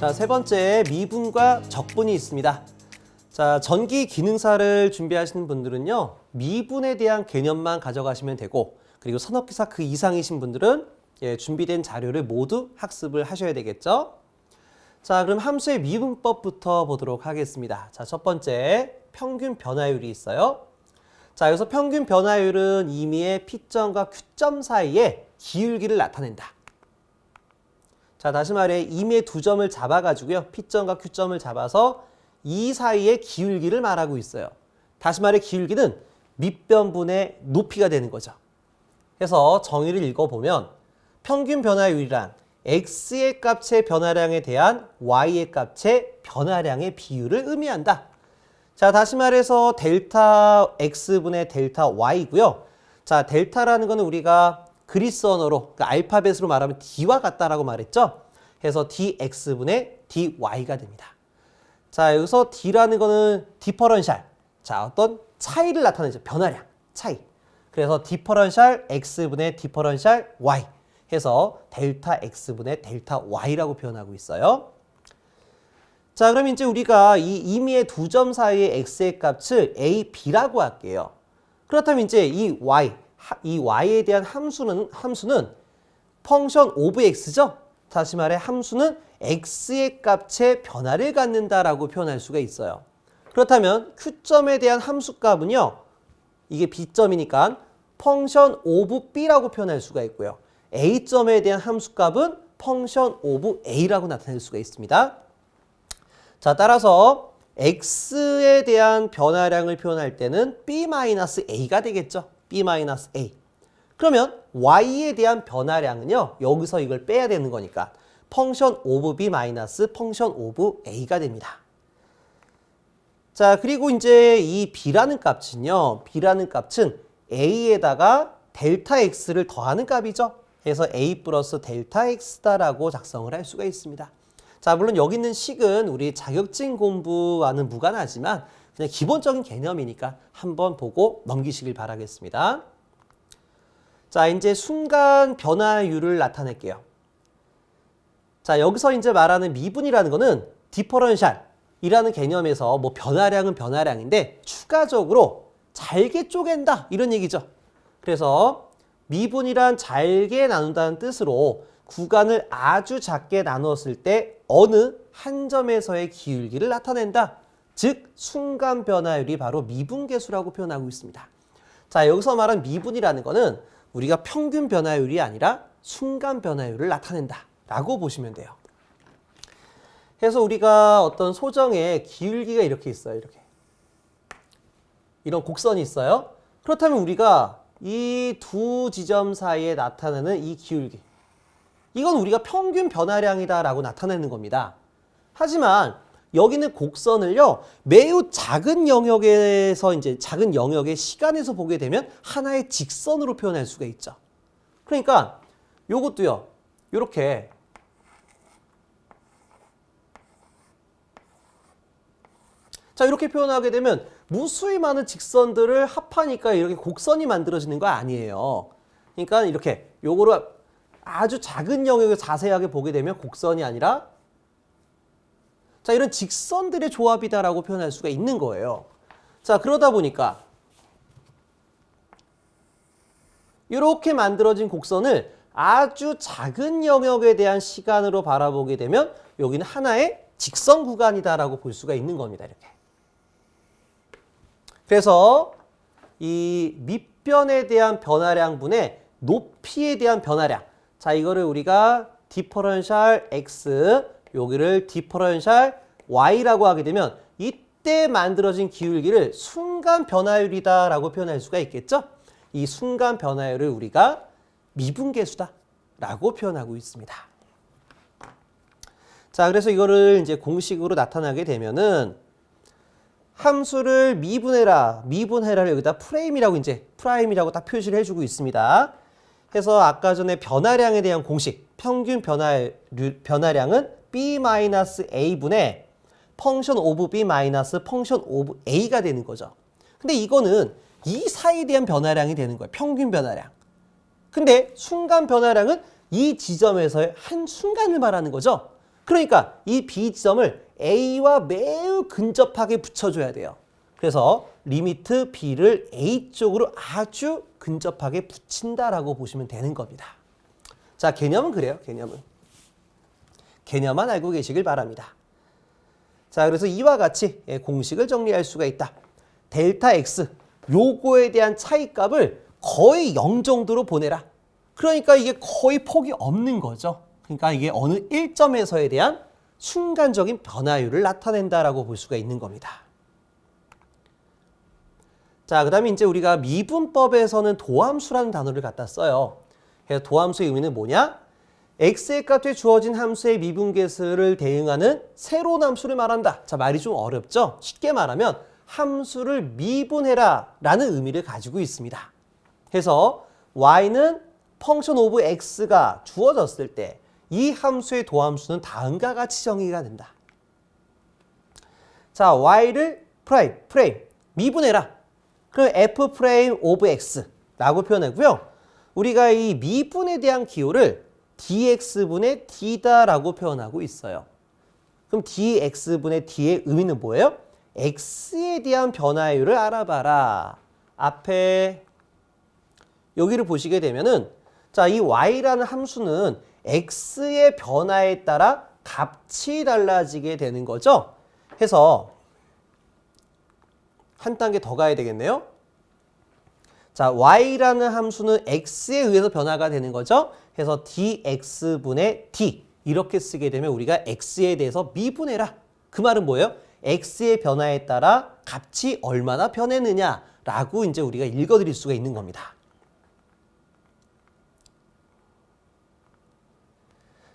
자, 세 번째 미분과 적분이 있습니다. 자, 전기 기능사를 준비하시는 분들은요, 미분에 대한 개념만 가져가시면 되고, 그리고 산업기사 그 이상이신 분들은 준비된 자료를 모두 학습을 하셔야 되겠죠. 자, 그럼 함수의 미분법부터 보도록 하겠습니다. 자, 첫 번째 평균 변화율이 있어요. 자, 여기서 평균 변화율은 임의의 P점과 Q점 사이에 기울기를 나타낸다. 자, 다시 말해 임의의 두 점을 잡아가지고요, P점과 Q점을 잡아서 이 사이의 기울기를 말하고 있어요. 다시 말해 기울기는 밑변분의 높이가 되는 거죠. 그래서 정의를 읽어보면 평균 변화율이란 x의 값의 변화량에 대한 y의 값의 변화량의 비율을 의미한다. 자, 다시 말해서 델타 x분의 델타 y고요. 자, 델타라는 거는 우리가 그리스 언어로 그 알파벳으로 말하면 d와 같다라고 말했죠. 그래서 dx분의 dy가 됩니다. 자, 여기서 d라는 거는 디퍼런셜. 자, 어떤 차이를 나타내죠. 변화량, 차이. 그래서 디퍼런셜 x분의 디퍼런셜 y 해서 델타 x분의 델타 y라고 표현하고 있어요. 자, 그럼 이제 우리가 이 임의의 두 점 사이의 x의 값을 a, b라고 할게요. 그렇다면 이제 이 y에 대한 함수는 펑션 오브 x죠. 다시 말해 함수는 x의 값의 변화를 갖는다라고 표현할 수가 있어요. 그렇다면 q점에 대한 함수값은요, 이게 b점이니까 펑션 오브 b라고 표현할 수가 있고요. a점에 대한 함수값은 펑션 오브 a라고 나타낼 수가 있습니다. 자, 따라서 x에 대한 변화량을 표현할 때는 b-a가 되겠죠. b-a. 그러면 y에 대한 변화량은요, 여기서 이걸 빼야 되는 거니까 펑션 오브 b 마이너스 펑션 오브 a가 됩니다. 자, 그리고 이제 이 b라는 값은요, b라는 값은 a에다가 델타 x를 더하는 값이죠. 그래서 a 플러스 델타 x다라고 작성을 할 수가 있습니다. 자, 물론 여기 있는 식은 우리 자격증 공부와는 무관하지만 그냥 기본적인 개념이니까 한번 보고 넘기시길 바라겠습니다. 자, 이제 순간 변화율을 나타낼게요. 자, 여기서 이제 말하는 미분이라는 거는 디퍼런셜이라는 개념에서 뭐 변화량은 변화량인데 추가적으로 잘게 쪼갠다 이런 얘기죠. 그래서 미분이란 잘게 나눈다는 뜻으로 구간을 아주 작게 나누었을 때 어느 한 점에서의 기울기를 나타낸다. 즉 순간 변화율이 바로 미분계수라고 표현하고 있습니다. 자, 여기서 말한 미분이라는 거는 우리가 평균 변화율이 아니라 순간 변화율을 나타낸다 라고 보시면 돼요. 그래서 우리가 어떤 소정의 기울기가 이렇게 있어요. 이렇게. 이런 곡선이 있어요. 그렇다면 우리가 이 두 지점 사이에 나타나는 이 기울기, 이건 우리가 평균 변화량이다 라고 나타내는 겁니다. 하지만 여기는 곡선을요, 매우 작은 영역에서 이제 작은 영역의 시간에서 보게 되면 하나의 직선으로 표현할 수가 있죠. 그러니까 요것도요, 요렇게 자, 이렇게 표현하게 되면 무수히 많은 직선들을 합하니까 이렇게 곡선이 만들어지는 거 아니에요. 그러니까 이렇게 요거를 아주 작은 영역을 자세하게 보게 되면 곡선이 아니라 자, 이런 직선들의 조합이다라고 표현할 수가 있는 거예요. 자, 그러다 보니까 이렇게 만들어진 곡선을 아주 작은 영역에 대한 시간으로 바라보게 되면 여기는 하나의 직선 구간이다라고 볼 수가 있는 겁니다. 이렇게. 그래서 이 밑변에 대한 변화량분의 높이에 대한 변화량, 자, 이거를 우리가 디퍼런셜 x, 여기를 디퍼런셜 y라고 하게 되면 이때 만들어진 기울기를 순간 변화율이다라고 표현할 수가 있겠죠? 이 순간 변화율을 우리가 미분계수다라고 표현하고 있습니다. 자, 그래서 이거를 이제 공식으로 나타나게 되면은 함수를 미분해라를 여기다 프라임이라고 딱 표시를 해주고 있습니다. 그래서 아까 전에 변화량에 대한 공식, 평균 변화량은 b-a분의 펑션 오브 b 마이너스 펑션 오브 a가 되는 거죠. 근데 이거는 이 사이에 대한 변화량이 되는 거예요. 평균 변화량. 근데 순간 변화량은 이 지점에서의 한 순간을 말하는 거죠. 그러니까 이 B 지점을 A와 매우 근접하게 붙여줘야 돼요. 그래서 리미트 B를 A 쪽으로 아주 근접하게 붙인다라고 보시면 되는 겁니다. 자, 개념은 그래요. 개념만 알고 계시길 바랍니다. 자, 그래서 이와 같이 공식을 정리할 수가 있다. 델타 X, 요거에 대한 차이값을 거의 0 정도로 보내라. 그러니까 이게 거의 폭이 없는 거죠. 그러니까 이게 어느 일점에서에 대한 순간적인 변화율을 나타낸다라고 볼 수가 있는 겁니다. 자, 그 다음에 이제 우리가 미분법에서는 도함수라는 단어를 갖다 써요. 그래서 도함수의 의미는 뭐냐? x의 값에 주어진 함수의 미분계수를 대응하는 새로운 함수를 말한다. 자, 말이 좀 어렵죠? 쉽게 말하면 함수를 미분해라 라는 의미를 가지고 있습니다. 그래서 y는 펑션 오브 x가 주어졌을 때 이 함수의 도함수는 다음과 같이 정의가 된다. 자, y를 프레임 미분해라. 그럼 f 프레임 오브 x라고 표현하고요. 우리가 이 미분에 대한 기호를 dx분의 d다라고 표현하고 있어요. 그럼 dx분의 d의 의미는 뭐예요? x에 대한 변화율을 알아봐라. 앞에 여기를 보시게 되면은 자, 이 y라는 함수는 x의 변화에 따라 값이 달라지게 되는 거죠. 해서 한 단계 더 가야 되겠네요. 자, y라는 함수는 x에 의해서 변화가 되는 거죠. 그래서 dx분의 d 이렇게 쓰게 되면 우리가 x에 대해서 미분해라. 그 말은 뭐예요? x의 변화에 따라 값이 얼마나 변했느냐라고 이제 우리가 읽어드릴 수가 있는 겁니다.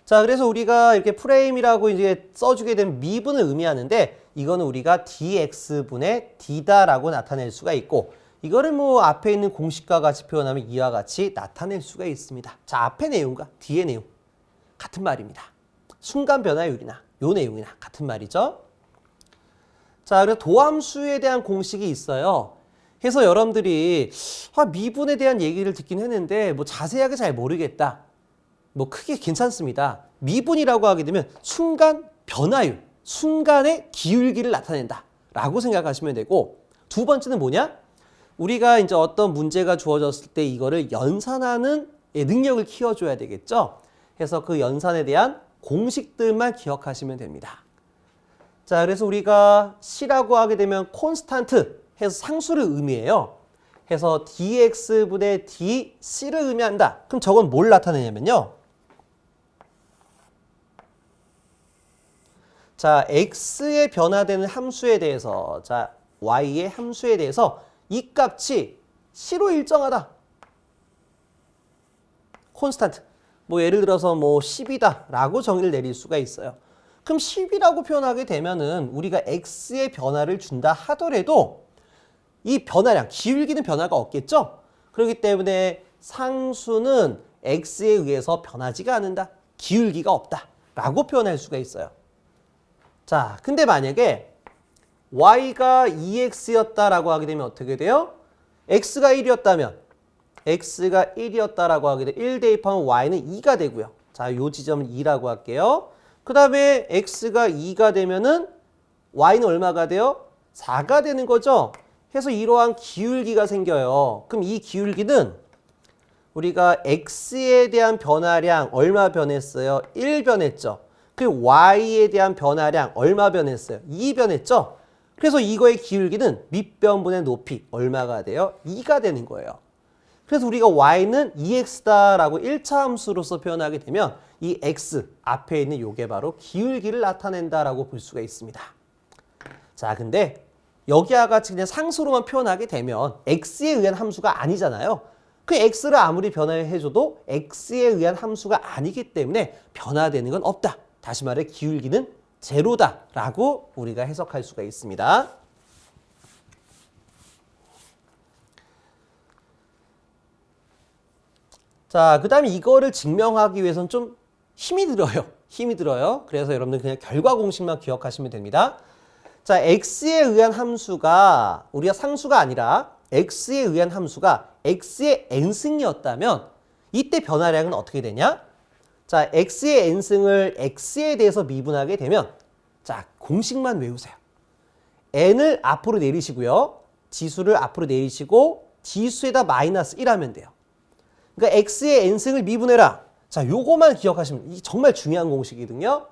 자, 그래서 우리가 이렇게 프레임이라고 이제 써주게 되면 미분을 의미하는데 이거는 우리가 dx분의 d다라고 나타낼 수가 있고 이거를 뭐 앞에 있는 공식과 같이 표현하면 이와 같이 나타낼 수가 있습니다. 자, 앞의 내용과 뒤의 내용 같은 말입니다. 순간 변화율이나 요 내용이나 같은 말이죠. 자, 그래서 도함수에 대한 공식이 있어요. 그래서 여러분들이 미분에 대한 얘기를 듣긴 했는데 뭐 자세하게 잘 모르겠다. 뭐 크게 괜찮습니다. 미분이라고 하게 되면 순간 변화율, 순간의 기울기를 나타낸다 라고 생각하시면 되고 두 번째는 뭐냐? 우리가 이제 어떤 문제가 주어졌을 때 이거를 연산하는 능력을 키워줘야 되겠죠. 그래서 그 연산에 대한 공식들만 기억하시면 됩니다. 자, 그래서 우리가 C라고 하게 되면 콘스탄트 해서 상수를 의미해요. 해서 dx분의 dC를 의미한다. 그럼 저건 뭘 나타내냐면요. 자, x의 변화되는 함수에 대해서, 자, y의 함수에 대해서 이 값이 C로 일정하다. 콘스탄트. 뭐 예를 들어서 뭐 10이다 라고 정의를 내릴 수가 있어요. 그럼 10이라고 표현하게 되면은 우리가 x의 변화를 준다 하더라도 이 변화량, 기울기는 변화가 없겠죠? 그렇기 때문에 상수는 x에 의해서 변하지가 않는다. 기울기가 없다 라고 표현할 수가 있어요. 자, 근데 만약에 y가 2x였다라고 하게 되면 어떻게 돼요? x가 1이었다라고 하게 되면 1 대입하면 y는 2가 되고요. 자, 요 지점은 2라고 할게요. 그 다음에 x가 2가 되면은 y는 얼마가 돼요? 4가 되는 거죠. 해서 이러한 기울기가 생겨요. 그럼 이 기울기는 우리가 x에 대한 변화량 얼마 변했어요? 1 변했죠. 그리고 y에 대한 변화량 얼마 변했어요? 2 변했죠. 그래서 이거의 기울기는 밑변분의 높이 얼마가 돼요? 2가 되는 거예요. 그래서 우리가 y는 2x다라고 1차 함수로서 표현하게 되면 이 x 앞에 있는 요게 바로 기울기를 나타낸다라고 볼 수가 있습니다. 자, 근데 여기와 같이 그냥 상수로만 표현하게 되면 x에 의한 함수가 아니잖아요. 그 x를 아무리 변화해줘도 x에 의한 함수가 아니기 때문에 변화되는 건 없다. 다시 말해 기울기는 제로다라고 우리가 해석할 수가 있습니다. 자, 그 다음에 이거를 증명하기 위해서는 좀 힘이 들어요. 그래서 여러분들 그냥 결과 공식만 기억하시면 됩니다. 자, x에 의한 함수가 우리가 상수가 아니라 x에 의한 함수가 x의 n승이었다면 이때 변화량은 어떻게 되냐? 자, x의 n승을 x에 대해서 미분하게 되면 자, 공식만 외우세요. n을 앞으로 내리시고요. 지수를 앞으로 내리시고 지수에다 마이너스 1 하면 돼요. 그러니까 x의 n승을 미분해라. 자, 요거만 기억하시면 이 정말 중요한 공식이거든요.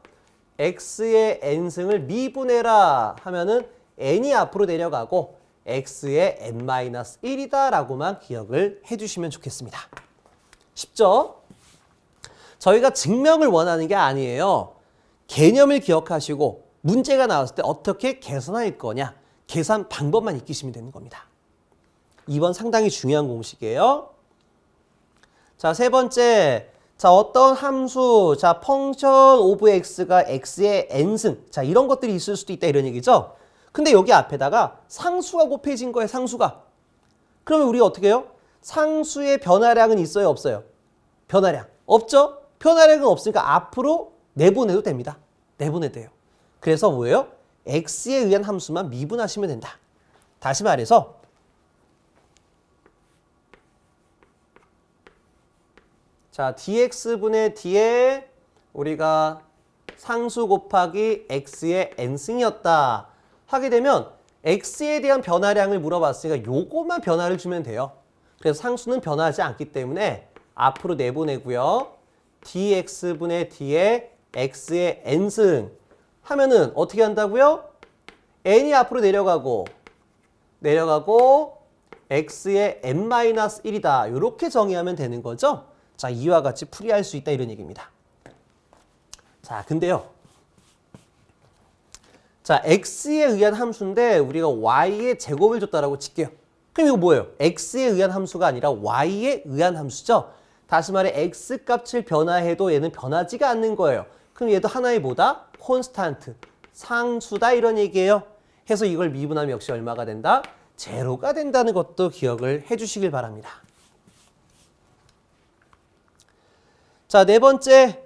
x의 n승을 미분해라 하면은 n이 앞으로 내려가고 x의 n-1이다 라고만 기억을 해주시면 좋겠습니다. 쉽죠? 저희가 증명을 원하는 게 아니에요. 개념을 기억하시고 문제가 나왔을 때 어떻게 계산할 거냐, 계산 방법만 익히시면 되는 겁니다. 2번 상당히 중요한 공식이에요. 자, 세 번째. 자, 어떤 함수, 자, 펑션 오브 x가 x의 n승. 자, 이런 것들이 있을 수도 있다 이런 얘기죠. 근데 여기 앞에다가 상수가 곱해진 거예요, 상수가. 그러면 우리가 어떻게 해요? 상수의 변화량은 있어요, 없어요? 변화량. 없죠? 변화량은 없으니까 앞으로 내보내도 됩니다. 내보내도 돼요. 그래서 뭐예요? x에 의한 함수만 미분하시면 된다. 다시 말해서 자, dx분의 d에 우리가 상수 곱하기 x의 n승이었다 하게 되면 x에 대한 변화량을 물어봤으니까 요거만 변화를 주면 돼요. 그래서 상수는 변화하지 않기 때문에 앞으로 내보내고요. dx분의 d에 x의 n승 하면은 어떻게 한다고요? n이 앞으로 내려가고 x의 n-1이다. 이렇게 정의하면 되는 거죠. 자, 이와 같이 풀이할 수 있다 이런 얘기입니다. 자, 근데요. 자, x에 의한 함수인데 우리가 y의 제곱을 줬다라고 칠게요. 그럼 이거 뭐예요? x에 의한 함수가 아니라 y에 의한 함수죠. 다시 말해 x 값을 변화해도 얘는 변하지가 않는 거예요. 그럼 얘도 하나의 뭐다? 콘스탄트, 상수다 이런 얘기예요. 해서 이걸 미분하면 역시 얼마가 된다? 제로가 된다는 것도 기억을 해주시길 바랍니다. 자, 네 번째.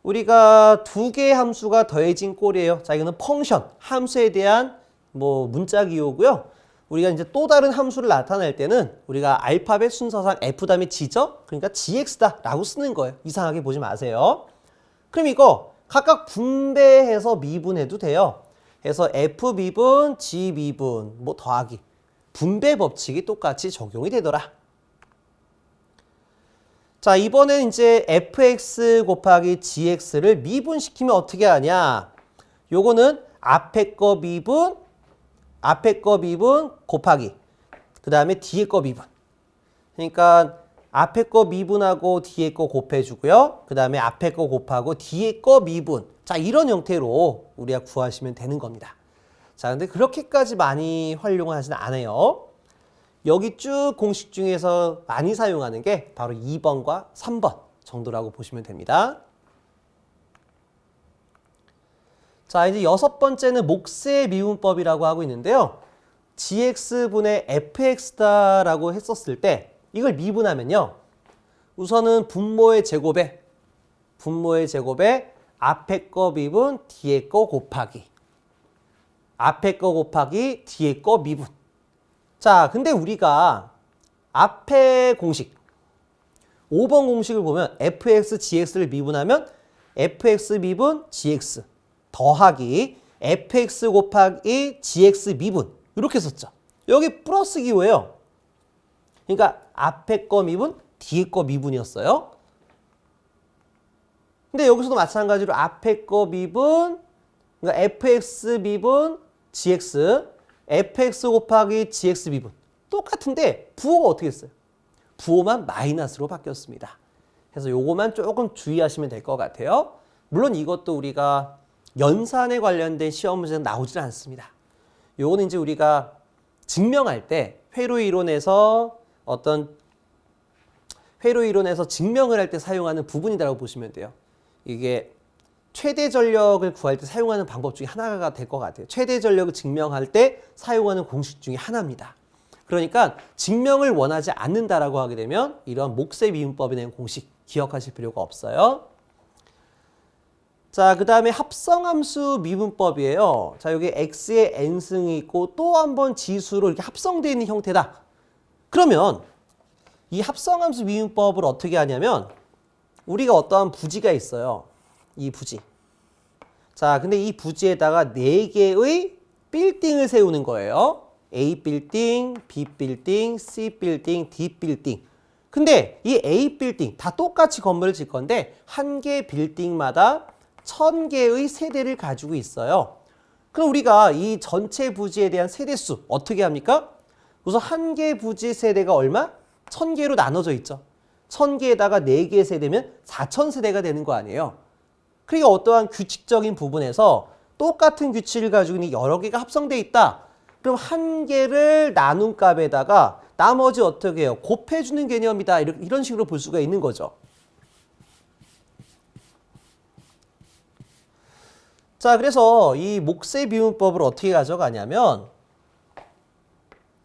우리가 두 개의 함수가 더해진 꼴이에요. 자, 이거는 펑션, 함수에 대한 뭐 문자 기호고요. 우리가 이제 또 다른 함수를 나타낼 때는 우리가 알파벳 순서상 f 다음에 g죠? 그러니까 gx다라고 쓰는 거예요. 이상하게 보지 마세요. 그럼 이거 각각 분배해서 미분해도 돼요. 그래서 f 미분, g 미분, 뭐 더하기. 분배 법칙이 똑같이 적용이 되더라. 자, 이번엔 이제 fx 곱하기 gx를 미분시키면 어떻게 하냐? 요거는 앞에 거 미분 곱하기 그 다음에 뒤에 거 미분. 그러니까 앞에 거 미분하고 뒤에 거 곱해주고요. 그 다음에 앞에 거 곱하고 뒤에 거 미분. 자, 이런 형태로 우리가 구하시면 되는 겁니다. 자, 근데 그렇게까지 많이 활용을 하진 않아요. 여기 쭉 공식 중에서 많이 사용하는 게 바로 2번과 3번 정도라고 보시면 됩니다. 자, 이제 여섯 번째는 몫의 미분법이라고 하고 있는데요. gx분의 fx다라고 했었을 때 이걸 미분하면요. 우선은 분모의 제곱에 앞에 거 미분, 뒤에 거 곱하기. 앞에 거 곱하기, 뒤에 거 미분. 자, 근데 우리가 앞에 공식, 5번 공식을 보면 fx, gx를 미분하면 fx 미분, gx 더하기 fx 곱하기 gx 미분 이렇게 썼죠. 여기 플러스 기호예요. 그러니까 앞에 거 미분, 뒤에 거 미분이었어요. 근데 여기서도 마찬가지로 앞에 거 미분, 그러니까 fx 미분, gx fx 곱하기 gx 미분 똑같은데 부호가 어떻게 했어요? 부호만 마이너스로 바뀌었습니다. 그래서 요거만 조금 주의하시면 될 것 같아요. 물론 이것도 우리가 연산에 관련된 시험 문제는 나오질 않습니다. 요거는 이제 우리가 증명할 때 회로 이론에서 증명을 할 때 사용하는 부분이라고 보시면 돼요. 이게 최대 전력을 구할 때 사용하는 방법 중에 하나가 될 것 같아요. 최대 전력을 증명할 때 사용하는 공식 중에 하나입니다. 그러니까 증명을 원하지 않는다라고 하게 되면 이런 몫의 미분법에 대한 공식 기억하실 필요가 없어요. 자, 그 다음에 합성함수 미분법이에요. 자, 여기 x의 n승이 있고 또 한 번 지수로 이렇게 합성되어 있는 형태다. 그러면 이 합성함수 미분법을 어떻게 하냐면 우리가 어떠한 부지가 있어요. 이 부지. 자, 근데 이 부지에다가 4개의 빌딩을 세우는 거예요. A 빌딩, B 빌딩, C 빌딩, D 빌딩. 근데 이 A 빌딩 다 똑같이 건물을 질 건데 한 개 빌딩마다 1000개의 세대를 가지고 있어요. 그럼 우리가 이 전체 부지에 대한 세대수 어떻게 합니까? 우선 한 개 부지 세대가 얼마? 1000개로 나눠져 있죠. 1000개에다가 4개 세대면 4000세대가 되는 거 아니에요. 그러니까 어떠한 규칙적인 부분에서 똑같은 규칙을 가지고 있는 여러 개가 합성되어 있다. 그럼 한 개를 나눈 값에다가 나머지 어떻게 해요? 곱해주는 개념이다. 이런 식으로 볼 수가 있는 거죠. 자, 그래서 이 몫의 미분법을 어떻게 가져가냐면,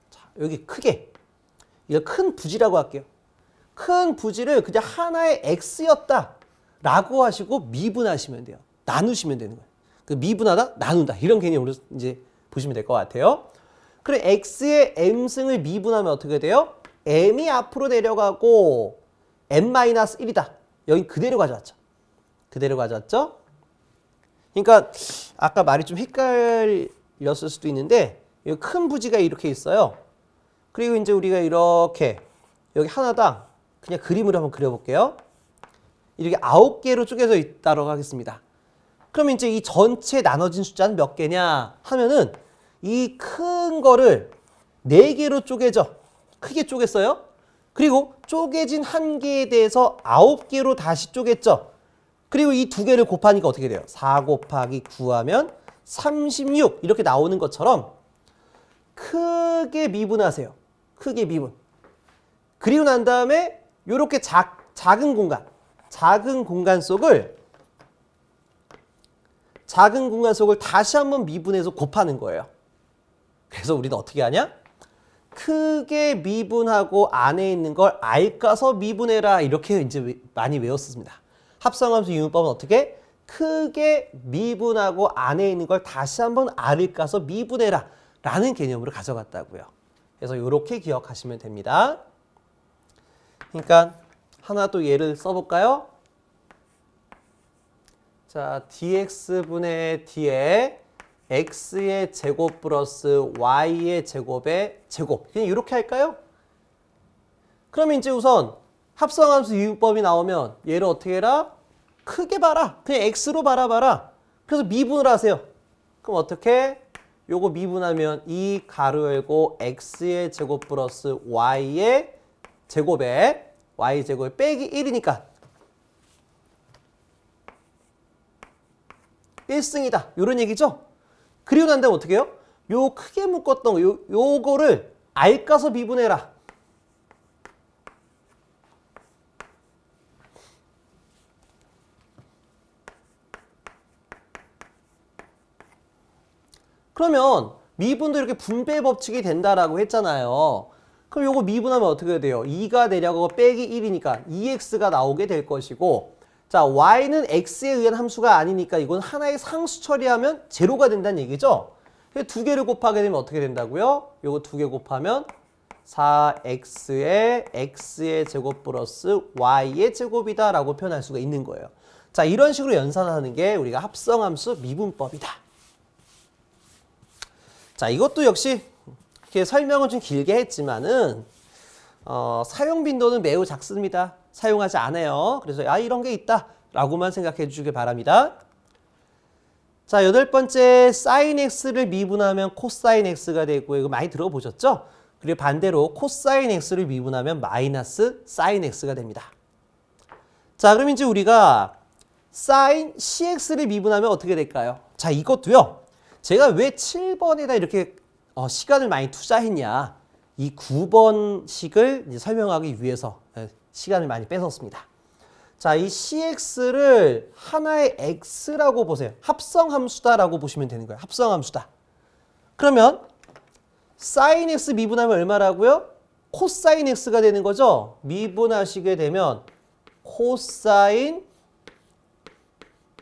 자, 여기 크게, 이거 큰 부지라고 할게요. 큰 부지를 그냥 하나의 x였다 라고 하시고 미분하시면 돼요. 나누시면 되는 거예요. 그 미분하다, 나눈다 이런 개념으로 이제 보시면 될 것 같아요. 그럼 x의 m승을 미분하면 어떻게 돼요? m이 앞으로 내려가고 m-1이다. 여기 그대로 가져왔죠. 그대로 가져왔죠. 그러니까 아까 말이 좀 헷갈렸을 수도 있는데 여기 큰 부지가 이렇게 있어요. 그리고 이제 우리가 이렇게 여기 하나당 그냥 그림으로 한번 그려볼게요. 이렇게 9개로 쪼개져 있다고 하겠습니다. 그럼 이제 이 전체 나눠진 숫자는 몇 개냐 하면은 이 큰 거를 4개로 쪼개져. 크게 쪼갰어요. 그리고 쪼개진 한 개에 대해서 9개로 다시 쪼갰죠. 그리고 이 2개를 곱하니까 어떻게 돼요? 4 곱하기 9 하면 36 이렇게 나오는 것처럼 크게 미분하세요. 크게 미분. 그리고 난 다음에 이렇게 작은 공간 속을 다시 한번 미분해서 곱하는 거예요. 그래서 우리는 어떻게 하냐? 크게 미분하고 안에 있는 걸 r 까서 미분해라 이렇게 이제 많이 외웠습니다. 합성함수 미분법은 어떻게? 크게 미분하고 안에 있는 걸 다시 한번 r을 까서 미분해라 라는 개념으로 가져갔다고요. 그래서 이렇게 기억하시면 됩니다. 그러니까 하나 또 예를 써볼까요? 자, dx분의 d에 x의 제곱 플러스 y의 제곱의 제곱. 그냥 이렇게 할까요? 그러면 이제 우선 합성함수 미분법이 나오면 얘를 어떻게 해라? 크게 봐라. 그냥 x로 바라봐라. 그래서 미분을 하세요. 그럼 어떻게? 요거 미분하면 이 가로 열고 x의 제곱 플러스 y의 제곱에 y 제곱에 빼기 1이니까 1승이다. 이런 얘기죠. 그리고 난 다음에 어떻게 해요? 요 크게 묶었던 거, 요거를 r 까서 미분해라. 그러면 미분도 이렇게 분배 법칙이 된다라고 했잖아요. 그럼 요거 미분하면 어떻게 돼요? 2가 내려가고 빼기 1이니까 2x가 나오게 될 것이고, 자, y는 x에 의한 함수가 아니니까 이건 하나의 상수 처리하면 제로가 된다는 얘기죠. 2개를 곱하게 되면 어떻게 된다고요? 요거 2개 곱하면 4x의 x의 제곱 플러스 y의 제곱이다 라고 표현할 수가 있는 거예요. 자, 이런 식으로 연산하는 게 우리가 합성함수 미분법이다. 자, 이것도 역시 이렇게 설명을 좀 길게 했지만은 사용 빈도는 매우 작습니다. 사용하지 않아요. 그래서 이런 게 있다 라고만 생각해 주시길 바랍니다. 자, 8번째 sin x를 미분하면 코사인 x가 되고 이거 많이 들어보셨죠? 그리고 반대로 코사인 x를 미분하면 마이너스 sin x가 됩니다. 자, 그럼 이제 우리가 sin cx를 미분하면 어떻게 될까요? 자, 이것도요. 제가 왜 7번에다 이렇게 시간을 많이 투자했냐. 이 9번식을 이제 설명하기 위해서 시간을 많이 뺏었습니다. 자, 이 cx를 하나의 x라고 보세요. 합성함수다라고 보시면 되는 거예요. 합성함수다. 그러면 sin x 미분하면 얼마라고요? 코사인 x가 되는 거죠. 미분하시게 되면 코사인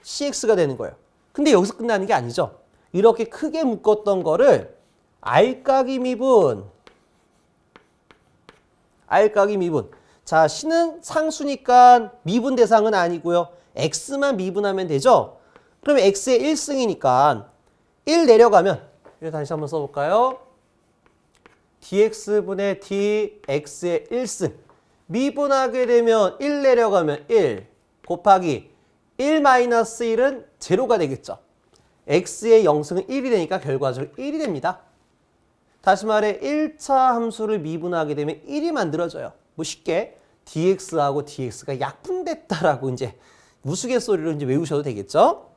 cx가 되는 거예요. 근데 여기서 끝나는 게 아니죠. 이렇게 크게 묶었던 거를 r 곱하기 미분, 자, C는 상수니까 미분 대상은 아니고요. X만 미분하면 되죠? 그러면 X의 1승이니까 1 내려가면, 이거 다시 한번 써볼까요? dx분의 dx의 1승. 미분하게 되면 1 내려가면 1 곱하기 1-1은 제로가 되겠죠. x의 0승은 1이 되니까 결과적으로 1이 됩니다. 다시 말해 1차 함수를 미분하게 되면 1이 만들어져요. 뭐 쉽게 dx하고 dx가 약분됐다라고 이제 우스갯소리로 이제 외우셔도 되겠죠.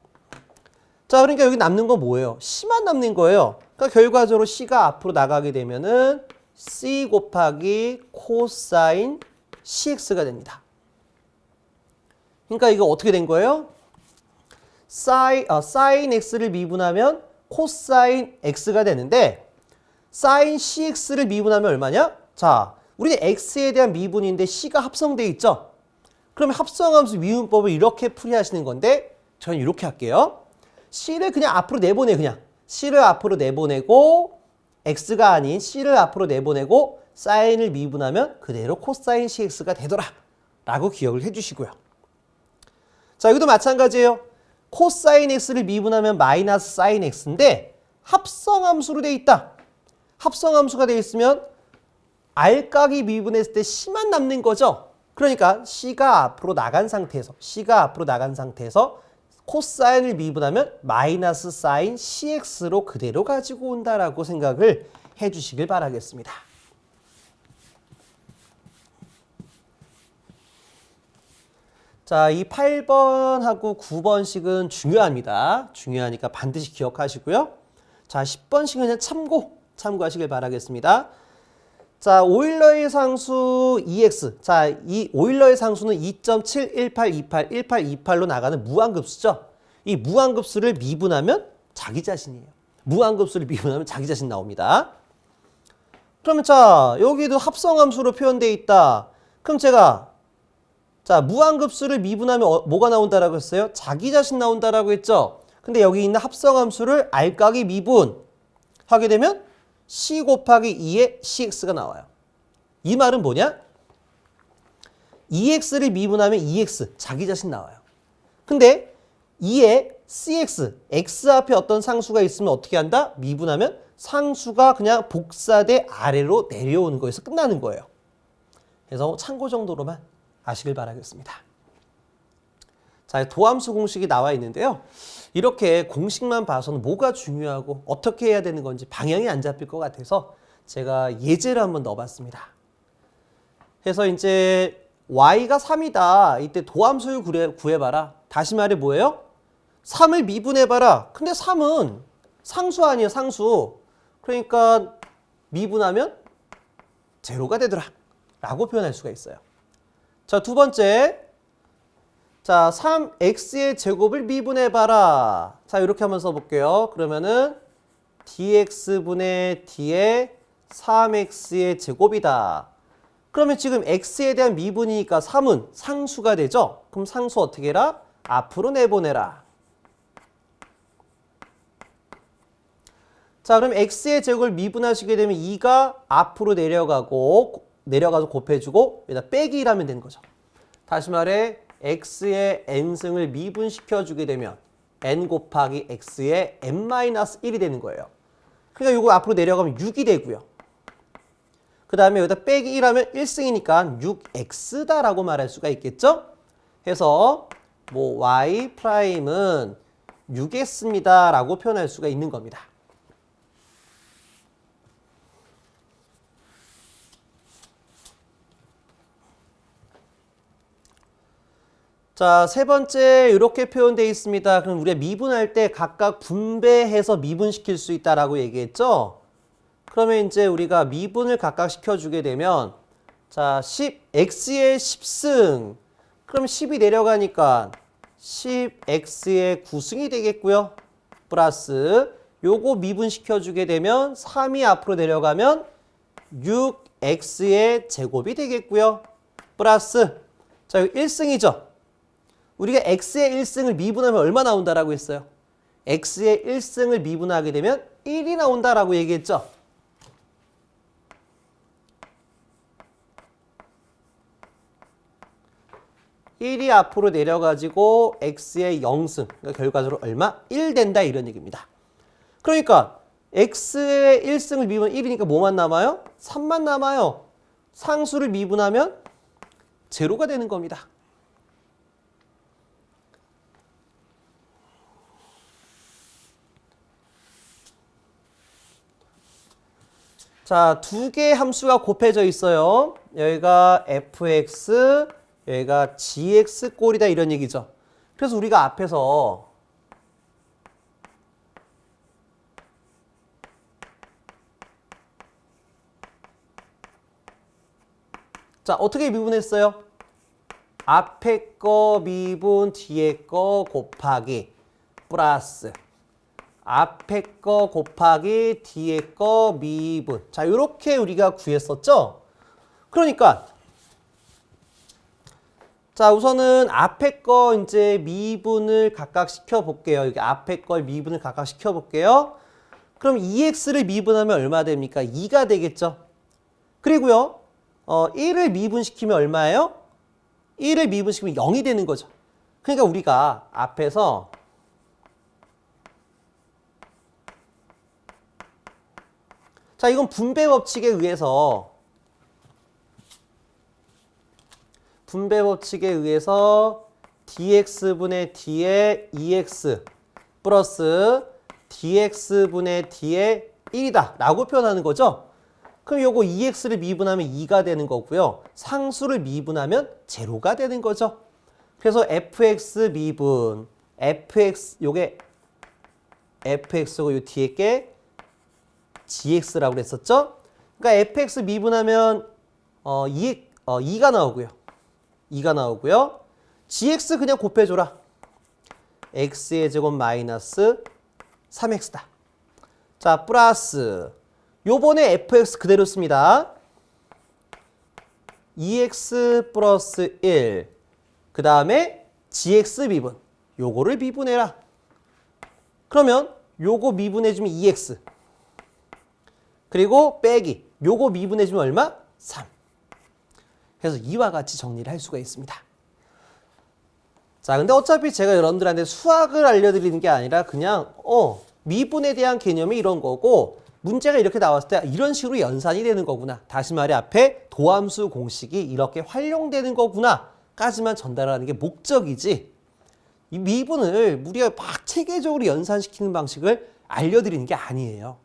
자, 그러니까 여기 남는 건 뭐예요? C만 남는 거예요. 그러니까 결과적으로 C가 앞으로 나가게 되면은 C 곱하기 코사인 CX가 됩니다. 그러니까 이거 어떻게 된 거예요? 사인 X를 미분하면 코사인 X가 되는데 사인 CX를 미분하면 얼마냐? 자, 우리는 X에 대한 미분인데 C가 합성돼 있죠? 그러면 합성함수 미분법을 이렇게 풀이하시는 건데 저는 이렇게 할게요. C를 그냥 앞으로 내보내 그냥. C를 앞으로 내보내고 X가 아닌 C를 앞으로 내보내고 사인을 미분하면 그대로 코사인 CX가 되더라 라고 기억을 해주시고요. 자, 여기도 마찬가지예요. 코사인 X를 미분하면 마이너스 사인 X인데 합성함수로 돼 있다. 합성함수가 돼 있으면 R각이 미분했을 때 C만 남는 거죠. 그러니까 C가 앞으로 나간 상태에서 코사인을 미분하면 마이너스 사인 CX로 그대로 가지고 온다라고 생각을 해주시길 바라겠습니다. 자, 이 8번하고 9번씩은 중요합니다. 중요하니까 반드시 기억하시고요. 자, 10번씩은 그냥 참고하시길 바라겠습니다. 자, 오일러의 상수 EX. 자, 이 오일러의 상수는 2.71828, 1828로 나가는 무한급수죠. 이 무한급수를 미분하면 자기 자신이에요. 무한급수를 미분하면 자기 자신 나옵니다. 그러면 자, 여기도 합성함수로 표현되어 있다. 그럼 제가 자, 무한급수를 미분하면 뭐가 나온다라고 했어요? 자기 자신 나온다라고 했죠. 근데 여기 있는 합성함수를 R각이 미분 하게 되면 C 곱하기 2의 CX가 나와요. 이 말은 뭐냐? EX를 미분하면 EX, 자기 자신 나와요. 근데 2의 CX, X 앞에 어떤 상수가 있으면 어떻게 한다? 미분하면 상수가 그냥 복사돼 아래로 내려오는 거에서 끝나는 거예요. 그래서 참고 정도로만 아시길 바라겠습니다. 자, 도함수 공식이 나와 있는데요. 이렇게 공식만 봐서는 뭐가 중요하고 어떻게 해야 되는 건지 방향이 안 잡힐 것 같아서 제가 예제를 한번 넣어봤습니다. 그래서 이제 y가 3이다. 이때 도함수를 구해봐라. 다시 말해 뭐예요? 3을 미분해봐라. 근데 3은 상수 아니에요, 상수. 그러니까 미분하면 제로가 되더라 라고 표현할 수가 있어요. 자, 두 번째. 자, 3x의 제곱을 미분해봐라. 자, 이렇게 한번 써볼게요. 그러면은 dx분의 d의 3x의 제곱이다. 그러면 지금 x에 대한 미분이니까 3은 상수가 되죠? 그럼 상수 어떻게 해라? 앞으로 내보내라. 자, 그럼 x의 제곱을 미분하시게 되면 2가 앞으로 내려가서 곱해주고 여기다 빼기 1하면 되는 거죠. 다시 말해 x의 n승을 미분시켜주게 되면 n 곱하기 x의 n-1이 되는 거예요. 그러니까 이거 앞으로 내려가면 6이 되고요. 그 다음에 여기다 빼기 1하면 1승이니까 6x다라고 말할 수가 있겠죠? 해서 뭐 y''은 6x입니다 라고 표현할 수가 있는 겁니다. 자, 세 번째 이렇게 표현되어 있습니다. 그럼 우리가 미분할 때 각각 분배해서 미분시킬 수 있다라고 얘기했죠? 그러면 이제 우리가 미분을 각각 시켜주게 되면 자, x의 10승. 그럼 10이 내려가니까 10x의 9승이 되겠고요. 플러스 요거 미분시켜주게 되면 3이 앞으로 내려가면 6x의 제곱이 되겠고요. 플러스 자, 1승이죠? 우리가 x의 1승을 미분하면 얼마 나온다라고 했어요? x의 1승을 미분하게 되면 1이 나온다라고 얘기했죠? 1이 앞으로 내려가지고 x의 0승, 그러니까 결과적으로 얼마? 1 된다 이런 얘기입니다. 그러니까 x의 1승을 미분 1이니까 뭐만 남아요? 3만 남아요. 상수를 미분하면 제로가 되는 겁니다. 자, 두 개의 함수가 곱해져 있어요. 여기가 fx, 여기가 gx 꼴이다 이런 얘기죠. 그래서 우리가 앞에서 자, 어떻게 미분했어요? 앞에 거 미분 뒤에 거 곱하기 플러스 앞에 거 곱하기 뒤에 거 미분. 자, 이렇게 우리가 구했었죠? 그러니까 자, 우선은 앞에 거 이제 미분을 각각 시켜 볼게요. 여기 앞에 걸 미분을 각각 시켜 볼게요. 그럼 2x를 미분하면 얼마 됩니까? 2가 되겠죠. 그리고요. 1을 미분시키면 얼마예요? 1을 미분시키면 0이 되는 거죠. 그러니까 우리가 앞에서 자, 이건 분배 법칙에 의해서 dx분의 d의 2x 플러스 dx분의 d의 1이다 라고 표현하는 거죠. 그럼 요거 2x를 미분하면 2가 되는 거고요. 상수를 미분하면 제로가 되는 거죠. 그래서 fx 미분 요게 fx고 요 뒤에 게 gx라고 그랬었죠. 그러니까 fx 미분하면 2가 나오고요. 2가 나오고요. gx 그냥 곱해줘라. x의 제곱 마이너스 3x다. 자, 플러스 요번에 fx 그대로 씁니다. 2x 플러스 1. 그 다음에 gx 미분. 요거를 미분해라. 그러면 요거 미분해주면 2x. 그리고 빼기. 요거 미분해주면 얼마? 3. 그래서 이와 같이 정리를 할 수가 있습니다. 자, 근데 어차피 제가 여러분들한테 수학을 알려드리는 게 아니라 그냥 미분에 대한 개념이 이런 거고 문제가 이렇게 나왔을 때 이런 식으로 연산이 되는 거구나. 다시 말해 앞에 도함수 공식이 이렇게 활용되는 거구나 까지만 전달하는 게 목적이지 이 미분을 우리가 막 체계적으로 연산시키는 방식을 알려드리는 게 아니에요.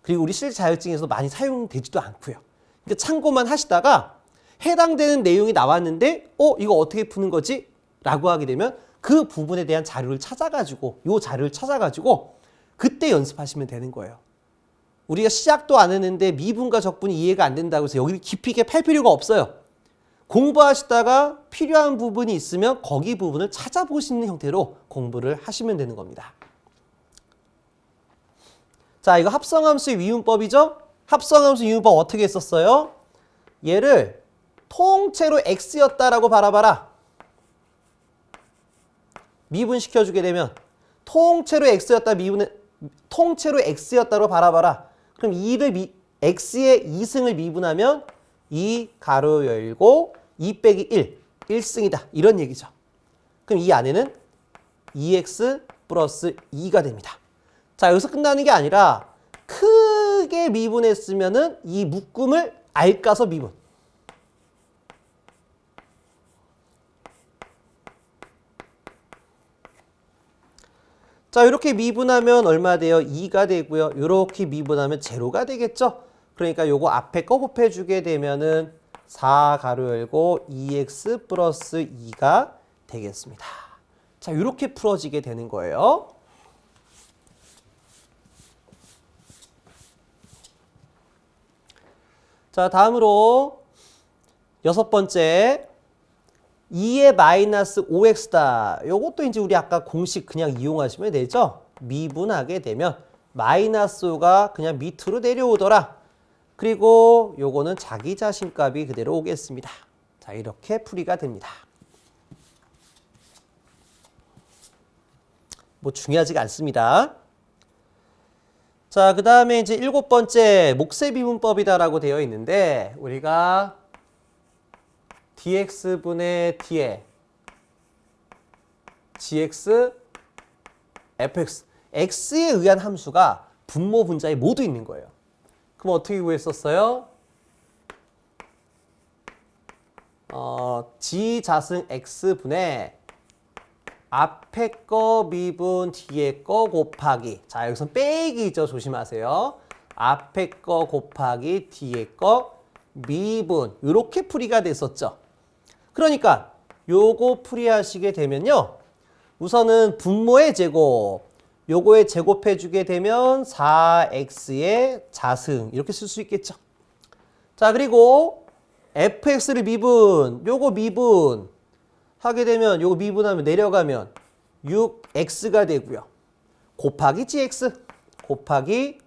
그리고 우리 실제 자격증에서 많이 사용되지도 않고요. 그러니까 참고만 하시다가 해당되는 내용이 나왔는데 이거 어떻게 푸는 거지? 라고 하게 되면 그 부분에 대한 자료를 찾아가지고 그때 연습하시면 되는 거예요. 우리가 시작도 안 했는데 미분과 적분이 이해가 안 된다고 해서 여기를 깊이 있게 팔 필요가 없어요. 공부하시다가 필요한 부분이 있으면 거기 부분을 찾아보시는 형태로 공부를 하시면 되는 겁니다. 자, 이거 합성함수의 위분법이죠? 합성함수 위분법 어떻게 했었어요? 얘를 통째로 x였다라고 바라봐라. 미분시켜주게 되면 통째로 x였다로 바라봐라. 그럼 x의 2승을 미분하면 2 가로 열고 2 빼기 1, 1승이다. 이런 얘기죠. 그럼 이 안에는 2x 플러스 2가 됩니다. 자, 여기서 끝나는 게 아니라 크게 미분했으면은 이 묶음을 알까서 미분. 자, 이렇게 미분하면 얼마 돼요? 2가 되고요. 이렇게 미분하면 제로가 되겠죠? 그러니까 요거 앞에 거 곱해주게 되면은 4 가로 열고 2x 플러스 2가 되겠습니다. 자, 이렇게 풀어지게 되는 거예요. 자, 다음으로 6번째 2의 마이너스 5x다. 요것도 이제 우리 아까 공식 그냥 이용하시면 되죠. 미분하게 되면 마이너스 5가 그냥 밑으로 내려오더라. 그리고 요거는 자기 자신값이 그대로 오겠습니다. 자, 이렇게 풀이가 됩니다. 뭐 중요하지가 않습니다. 자, 그 다음에 이제 7번째 몫의 비분법이다라고 되어 있는데 우리가 dx분의 d의 gx, fx. x에 의한 함수가 분모 분자에 모두 있는 거예요. 그럼 어떻게 구했었어요? g 자승 x분의 앞에 거 미분 뒤에 거 곱하기. 자, 여기서 빼기죠. 조심하세요. 앞에 거 곱하기 뒤에 거 미분. 이렇게 풀이가 됐었죠. 그러니까 요거 풀이하시게 되면요. 우선은 분모의 제곱. 요거에 제곱해 주게 되면 4x의 자승. 이렇게 쓸 수 있겠죠. 자, 그리고 fx를 미분. 요거 미분. 하게 되면 요거 미분하면 내려가면 6x가 되고요. 곱하기 gx 곱하기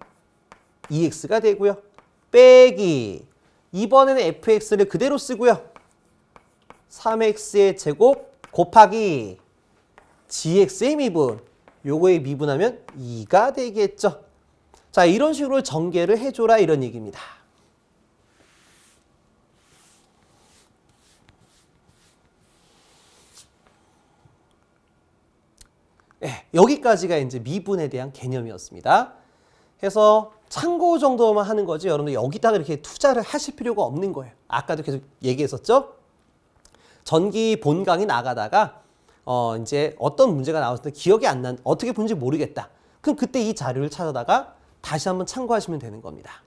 2x가 되고요. 빼기 이번에는 fx를 그대로 쓰고요. 3x의 제곱 곱하기 gx의 미분. 요거에 미분하면 2가 되겠죠. 자, 이런 식으로 전개를 해줘라 이런 얘기입니다. 네, 여기까지가 이제 미분에 대한 개념이었습니다. 그래서 참고 정도만 하는 거지 여러분들 여기다가 이렇게 투자를 하실 필요가 없는 거예요. 아까도 계속 얘기했었죠? 전기 본강이 나가다가 이제 어떤 문제가 나왔을 때 기억이 안 난, 어떻게 푸는지 모르겠다. 그럼 그때 이 자료를 찾아다가 다시 한번 참고하시면 되는 겁니다.